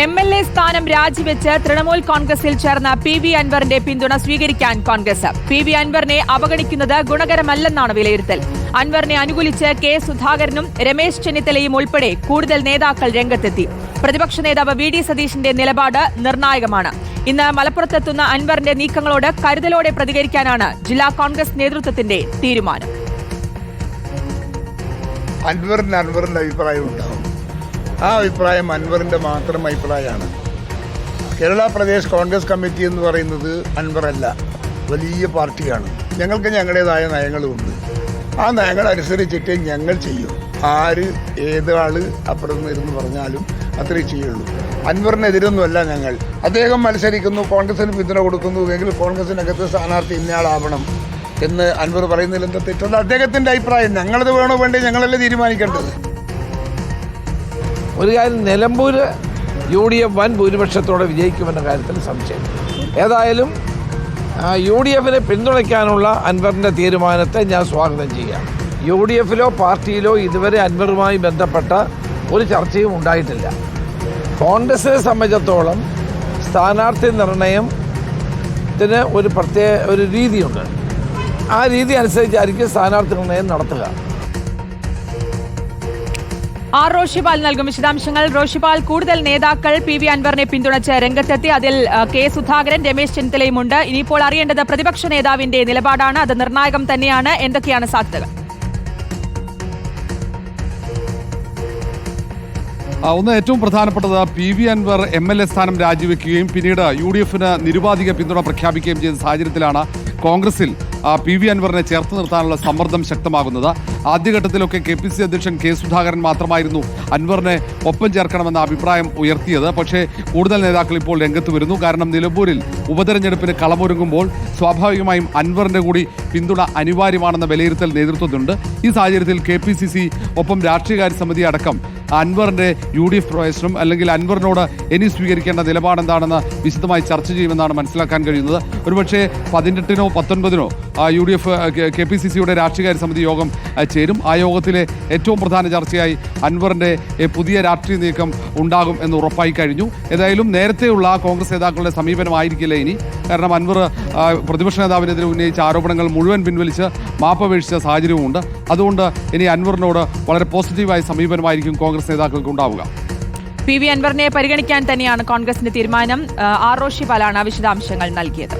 MLA സ്ഥാനം രാജിവെച്ച് തൃണമൂൽ കോൺഗ്രസിൽ ചേർന്ന PV അൻവറിന്റെ പിന്തുണ സ്വീകരിക്കാൻ കോൺഗ്രസ്. PV അൻവറിനെ അവഗണിക്കുന്നത് ഗുണകരമല്ലെന്നാണ് വിലയിരുത്തൽ. അൻവറിനെ അനുകൂലിച്ച് K സുധാകരനും രമേശ് ചെന്നിത്തലയും ഉൾപ്പെടെ കൂടുതൽ നേതാക്കൾ രംഗത്തെത്തി. പ്രതിപക്ഷ നേതാവ് VD സതീശന്റെ നിലപാട് നിർണായകമാണ്. ഇന്ന് മലപ്പുറത്തെത്തുന്ന അൻവറിന്റെ നീക്കങ്ങളോട് കരുതലോടെ പ്രതികരിക്കാനാണ് ജില്ലാ കോൺഗ്രസ് നേതൃത്വത്തിന്റെ തീരുമാനം. അൻവറിന്റെ അഭിപ്രായം ഉണ്ടാവും. ആ അഭിപ്രായം അൻവറിന്റെ മാത്രം അഭിപ്രായമാണ്. കേരള പ്രദേശ് കോൺഗ്രസ് കമ്മിറ്റി എന്ന് പറയുന്നത് അൻവറല്ല, വലിയ പാർട്ടിയാണ്. ഞങ്ങൾക്ക് ഞങ്ങളുടേതായ നയങ്ങളുമുണ്ട്. ആ നയങ്ങൾ അനുസരിച്ചിട്ട് ഞങ്ങൾ ചെയ്യും. ആര് ഏതാള് അപ്പുറത്ത് ഇരുന്ന് പറഞ്ഞാലും അത്രേ ചെയ്യുള്ളൂ. അൻവറിനെതിരൊന്നുമല്ല ഞങ്ങൾ. അദ്ദേഹം മത്സരിക്കുന്നു, കോൺഗ്രസിന് പിന്തുണ കൊടുക്കുന്നു എങ്കിൽ കോൺഗ്രസിനകത്ത് സ്ഥാനാർത്ഥി ഇന്നയാളാവണം എന്ന് അൻവർ പറയുന്നതിൽ എന്താ തെറ്റുള്ള? അദ്ദേഹത്തിന്റെ അഭിപ്രായം. ഞങ്ങളത് വേണോ വേണ്ടേ ഞങ്ങളല്ലേ തീരുമാനിക്കേണ്ടത്. ഒരു കാര്യം, നിലമ്പൂർ UDF വൻ ഭൂരിപക്ഷത്തോടെ വിജയിക്കുമെന്ന കാര്യത്തിൽ സംശയം. ഏതായാലും UDFനെ പിന്തുണയ്ക്കാനുള്ള അൻവറിൻ്റെ തീരുമാനത്തെ ഞാൻ സ്വാഗതം ചെയ്യാം. UDFിലോ പാർട്ടിയിലോ ഇതുവരെ അൻവറുമായി ബന്ധപ്പെട്ട ഒരു ചർച്ചയും ഉണ്ടായിട്ടില്ല. കോൺഗ്രസിനെ സംബന്ധിച്ചിടത്തോളം സ്ഥാനാർത്ഥി നിർണയത്തിന് ഒരു രീതിയുണ്ട്. ആ രീതി അനുസരിച്ചായിരിക്കും സ്ഥാനാർത്ഥി നിർണയം നടത്തുക. ആർ റോഷിപാൽ നൽകും വിശദാംശങ്ങൾ. റോഷിപാൽ, കൂടുതൽ നേതാക്കൾ PV അൻവറിനെ പിന്തുണച്ച് രംഗത്തെത്തി. അതിൽ K സുധാകരൻ, രമേശ് ചെന്നിത്തലയുമുണ്ട്. ഇനിയിപ്പോൾ അറിയേണ്ടത് പ്രതിപക്ഷ നേതാവിന്റെ നിലപാടാണ്. അത് നിർണായകം തന്നെയാണ്. എന്തൊക്കെയാണ് സാധ്യതകൾ? ഒന്ന്, ഏറ്റവും പ്രധാനപ്പെട്ടത് PV അൻവർ MLA സ്ഥാനം രാജിവെക്കുകയും പിന്നീട് UDFന് നിരുപാധിക പിന്തുണ പ്രഖ്യാപിക്കുകയും ചെയ്ത സാഹചര്യത്തിലാണ് കോൺഗ്രസിൽ PV അൻവറിനെ ചേർത്ത് നിർത്താനുള്ള സമ്മർദ്ദം ശക്തമാകുന്നത്. ആദ്യഘട്ടത്തിലൊക്കെ KPCC അധ്യക്ഷൻ K സുധാകരൻ മാത്രമായിരുന്നു അൻവറിനെ ഒപ്പം ചേർക്കണമെന്ന അഭിപ്രായം ഉയർത്തിയത്. പക്ഷേ കൂടുതൽ നേതാക്കൾ ഇപ്പോൾ രംഗത്ത് വരുന്നു. കാരണം നിലമ്പൂരിൽ ഉപതെരഞ്ഞെടുപ്പിന് കളമൊരുങ്ങുമ്പോൾ സ്വാഭാവികമായും അൻവറിന്റെ കൂടി പിന്തുണ അനിവാര്യമാണെന്ന വിലയിരുത്തൽ നേതൃത്വത്തിനുണ്ട്. ഈ സാഹചര്യത്തിൽ KPCC ഒപ്പം രാഷ്ട്രീയകാര്യ സമിതി അടക്കം അൻവറിന്റെ UDF പ്രവേശനം അല്ലെങ്കിൽ അൻവറിനോട് ഇനി സ്വീകരിക്കേണ്ട നിലപാടെന്താണെന്ന് വിശദമായി ചർച്ച ചെയ്യുമെന്നാണ് മനസ്സിലാക്കാൻ കഴിയുന്നത്. ഒരുപക്ഷെ 18-നോ 19-നോ UDF KPCCയുടെ രാഷ്ട്രീയകാര്യ സമിതി യോഗം ചേരും. ആ യോഗത്തിലെ ഏറ്റവും പ്രധാന ചർച്ചയായി അൻവറിന്റെ പുതിയ രാഷ്ട്രീയ നീക്കം ഉണ്ടാകും എന്ന് ഉറപ്പായി കഴിഞ്ഞു. ഏതായാലും നേരത്തെയുള്ള കോൺഗ്രസ് നേതാക്കളുടെ സമീപനമായിരിക്കില്ല ഇനി. കാരണം അൻവർ പ്രതിപക്ഷ നേതാവിനെതിരെ ഉന്നയിച്ച ആരോപണങ്ങൾ മുഴുവൻ പിൻവലിച്ച് മാപ്പപേക്ഷിച്ച സാഹചര്യവുമുണ്ട്. അതുകൊണ്ട് ഇനി അൻവറിനോട് വളരെ പോസിറ്റീവായ സമീപനമായിരിക്കും കോൺഗ്രസ് നേതാക്കൾക്ക് ഉണ്ടാവുക. PV അൻവറിനെ പരിഗണിക്കാൻ തന്നെയാണ് കോൺഗ്രസിന്റെ തീരുമാനം. ആർ റോഷിപാലാണ് വിശദാംശങ്ങൾ നൽകിയത്.